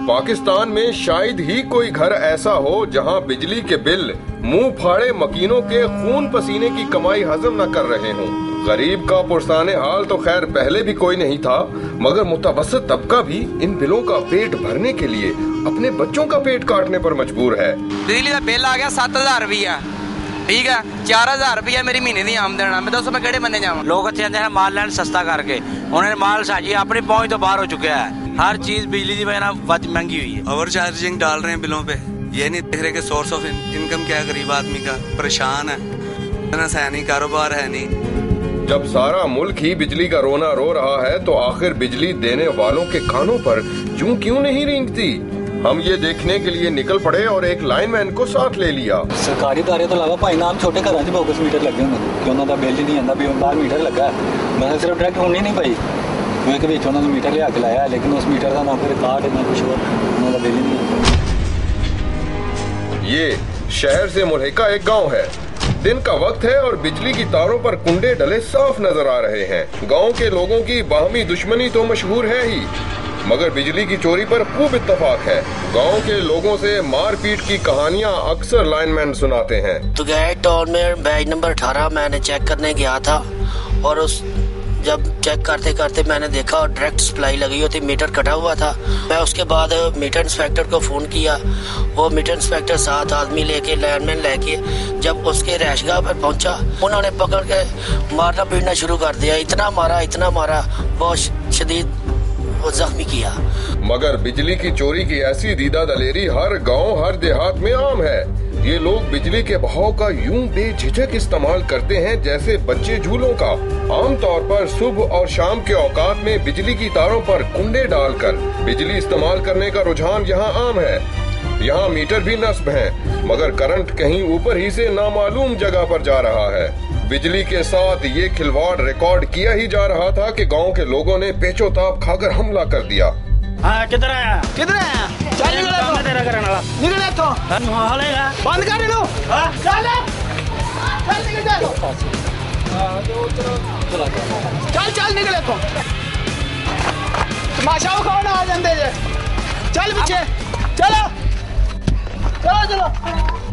पाकिस्तान में शायद ही कोई घर ऐसा हो जहां बिजली के बिल मुंह फाड़े मकीनों के खून पसीने की कमाई हजम न कर रहे हों। गरीब का पुरसाने हाल तो खैर पहले भी कोई नहीं था, मगर मुतवस्सित तबका भी इन बिलों का पेट भरने के लिए अपने बच्चों का पेट काटने पर मजबूर है। बिजली का बिल आ गया 7000 रुपया, ठीक है, 4000 रुपया मेरी महीने की आमदन है, मैं दसो मैं केड़े बन्ने जावां। लोग इत्थे आंदे माल लैन सस्ता करके, उन्होंने माल साजी अपनी पहुंच तो बाहर हो चुका है। हर चीज बिजली की वजह से महंगी हुई है। ओवर चार्जिंग डाल रहे हैं बिलों पे, ये नहीं देख रहे कि सोर्स ऑफ इनकम क्या है। गरीब आदमी का परेशान है, नहीं कारोबार है नहीं। जब सारा मुल्क ही बिजली का रोना रो रहा है तो आखिर बिजली देने वालों के कानों पर जूं क्यों नहीं रेंगती। हम ये देखने के लिए निकल पड़े और एक लाइनमैन को साथ ले लिया। सरकारी इदारे तो अलावा भाई नाम छोटे घर बोगस मीटर लगे होंगे कि उन्होंने बिल ही नहीं आंदा भी बाहर मीटर लगा मैं सिर्फ डायरेक्ट होनी नहीं पाई क्योंकि विच उन्होंने मीटर लिया के लाया, लेकिन उस मीटर का ना फिर कार्ड ना कुछ और उन्होंने बिल ही नहीं आंदा। ये शहर से मुल्हिका एक गांव है। दिन का वक्त है और बिजली की तारों पर कुंडे डले साफ नजर आ रहे हैं। गांव के लोगों की बाहमी दुश्मनी तो मशहूर है ही, मगर बिजली की चोरी पर खूब इत्तेफाक है। गांव के लोगों से मारपीट की कहानियां अक्सर लाइनमैन सुनाते हैं। तो गए टाउन में बैच नंबर 18 मैंने चेक करने गया था और उस जब चेक करते करते मैंने देखा और डायरेक्ट सप्लाई लगी होती, मीटर कटा हुआ था। मैं उसके बाद मीटर इंस्पेक्टर को फोन किया, वो मीटर इंस्पेक्टर 7 आदमी लेके लाइनमैन लेके जब उसके रैशगाह पर पहुंचा, उन्होंने पकड़ के मारना पीटना शुरू कर दिया। इतना मारा बहुत शदीद जख्मी किया। मगर बिजली की चोरी की ऐसी दीदा दलेरी हर गांव हर देहात में आम है। ये लोग बिजली के बहाव का यूं बेझिझक इस्तेमाल करते हैं जैसे बच्चे झूलों का। आमतौर पर सुबह और शाम के औकात में बिजली की तारों पर कुंडे डालकर बिजली इस्तेमाल करने का रुझान यहाँ आम है। यहाँ मीटर भी नस्ब हैं, मगर करंट कहीं ऊपर ही से नामालूम जगह पर जा रहा है। बिजली के साथ ये खिलवाड़ रिकॉर्ड किया ही जा रहा था कि गांव के लोगों ने पेचोताप खाकर हमला कर दिया। हाँ, किधर आया? चल निकले तेरा करने वाला निकले तो हालेगा बंद कर लो। चल निकले तो तमाशा कौन आ जाते जे। चल पीछे चलो।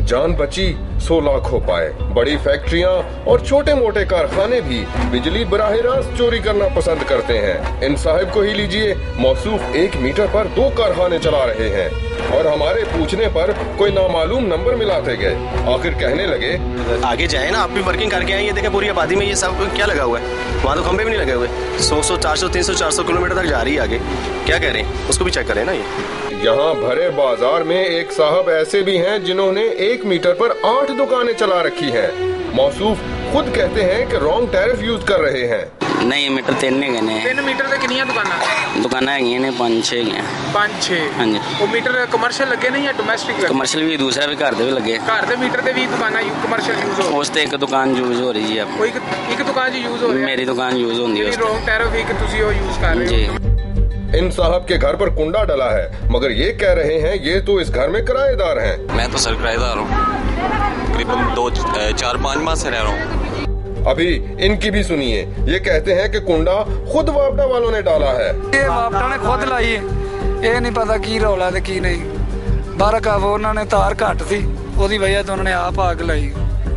जान बची सो लाख हो पाए। बड़ी फैक्ट्रियां और छोटे मोटे कारखाने भी बिजली बराह रास्त चोरी करना पसंद करते हैं। इन साहिब को ही लीजिए, मौसूफ 1 मीटर पर 2 कारखाने चला रहे हैं और हमारे पूछने पर कोई नामालूम नंबर मिलाते गए। आखिर कहने लगे, आगे जाए ना, आप भी वर्किंग करके आए। ये देखे पूरी आबादी में ये सब क्या लगा हुआ है, वहाँ तो खंबे भी नहीं लगे हुए। 100 400 300 400 किलोमीटर तक जा रही है आगे। क्या कह रहे हैं, उसको भी चेक करें ना। ये यहाँ भरे बाजार में एक साहब ऐसे भी हैं जिन्होंने 1 मीटर पर 8 दुकानें चला रखी हैं। मौसूफ खुद कहते हैं कि रॉन्ग टैरिफ यूज कर रहे हैं। नहीं मीटर 3 ने 3 मीटर ਤੇ ਕਿੰਨੀਆਂ दुकाना है ने 5-6 हैं। 5-6 हाँ जी। ਉਹ ਮੀਟਰ ਕਮਰਸ਼ੀਅਲ ਲੱਗੇ ਨਹੀਂ ਜਾਂ ਡੋਮੈਸਟਿਕ ਲੱਗੇ? कमर्शियल भी दूसरा भी घर दे भी लगे। ਘਰ ਦੇ ਮੀਟਰ ਤੇ ਵੀ ਦੁਕਾਨਾਂ ਕਮਰਸ਼ੀਅਲ ਯੂਜ਼ ਹੋ उस ते एक दुकान यूज हो रही है। ਕੋਈ ਇੱਕ ਦੁਕਾਨ 'ਚ ਯੂਜ਼ ਹੋ ਰਿਹਾ? मेरी दुकान यूज होती है। ਰੋਂਗ ਟੈਰਿਫ ਇੱਕ ਤੁਸੀਂ ਉਹ ਯੂਜ਼ ਕਰ ਰਹੇ जी। ਹੋ। इन साहब के घर पर कुंडा डला है, मगर ये कह रहे हैं ये तो इस घर में किराएदार हैं। मैं तो सर किराएदार हूँ, करीबन 4-5 माह से रह रहा हूँ। अभी इनकी भी सुनिए। ये कहते हैं कि कुंडा खुद वापडा वालों ने डाला है। ये वापडा ने खुद लाई है, ये नहीं पता की रौला ते की नहीं। बारका वो उन्होंने तार घट थी, उसकी वजह तो उन्होंने आप आग लाई।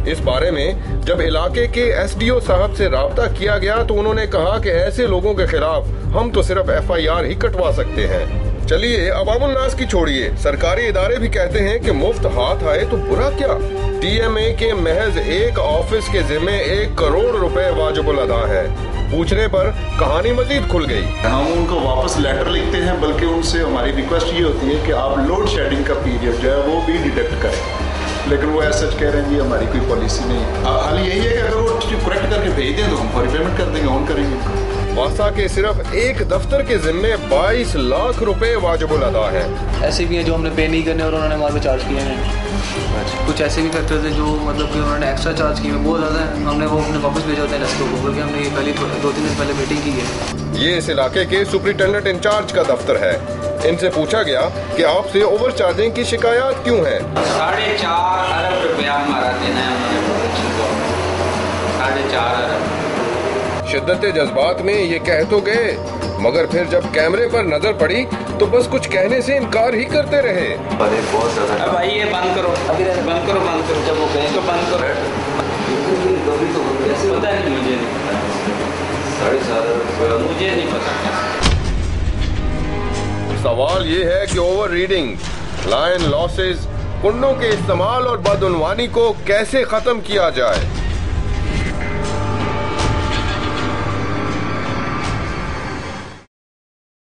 इस बारे में जब इलाके के SDO साहब से राब्ता किया गया तो उन्होंने कहा कि ऐसे लोगों के खिलाफ हम तो सिर्फ FIR ही कटवा सकते हैं। चलिए अवामुल नास की छोड़िए, सरकारी इदारे भी कहते हैं कि मुफ्त हाथ आए तो बुरा क्या। TMA के महज एक ऑफिस के जिम्मे 1 करोड़ रुपए वाजिबुल अदा है। पूछने पर कहानी मजीद खुल गई। हम उनको वापस लेटर लिखते हैं, बल्कि उनसे हमारी रिक्वेस्ट ये होती है कि आप लोड शेडिंग का पीरियड जो है वो भी डिडक्ट करें, लेकिन वो ऐसा कह रहे हैं जी हमारी कोई पॉलिसी नहीं है। हाल यही है कि अगर वो करेक्ट करके भेज दें तो हम फौरी पेमेंट कर देंगे, ऑन करेंगे। वासा के सिर्फ एक दफ्तर के जिम्मे 22 लाख रुपए वाजिबुल अदा है। ऐसे भी हैं जो हमने पे नहीं करने और उन्होंने हमारे चार्ज किए हैं। कुछ ऐसे भी फैक्टर्स हैं जो मतलब कि उन्होंने एक्स्ट्रा चार्ज किए बहुत ज़्यादा है। हमने वो अपने वापस भेजा होता है रेस्टो को, बल्कि हमने ये पहले 2-3 दिन पहले मीटिंग की है। ये इस इलाके के सुपरिटेंडेंट इंचार्ज का दफ्तर है। इनसे पूछा गया कि आपसे ओवर चार्जिंग की शिकायत क्यों है। 4.5 अरब रुपया हमारा देना है उन्होंने प्रोडक्शन को, 4.5 अरब। शिद्दत जज्बात में ये कह तो गए, मगर फिर जब कैमरे पर नजर पड़ी तो बस कुछ कहने से इनकार ही करते रहे। बहुत ज्यादा भाई, ये बंद करो, अभी बंद करो, जब वो कहें तो बंद करो। पता है मुझे, 7.5 मुझे नहीं पता। सवाल ये है कि ओवर रीडिंग, लाइन लॉसेस, कुंडों के इस्तेमाल और बदउनवानी को कैसे खत्म किया जाए।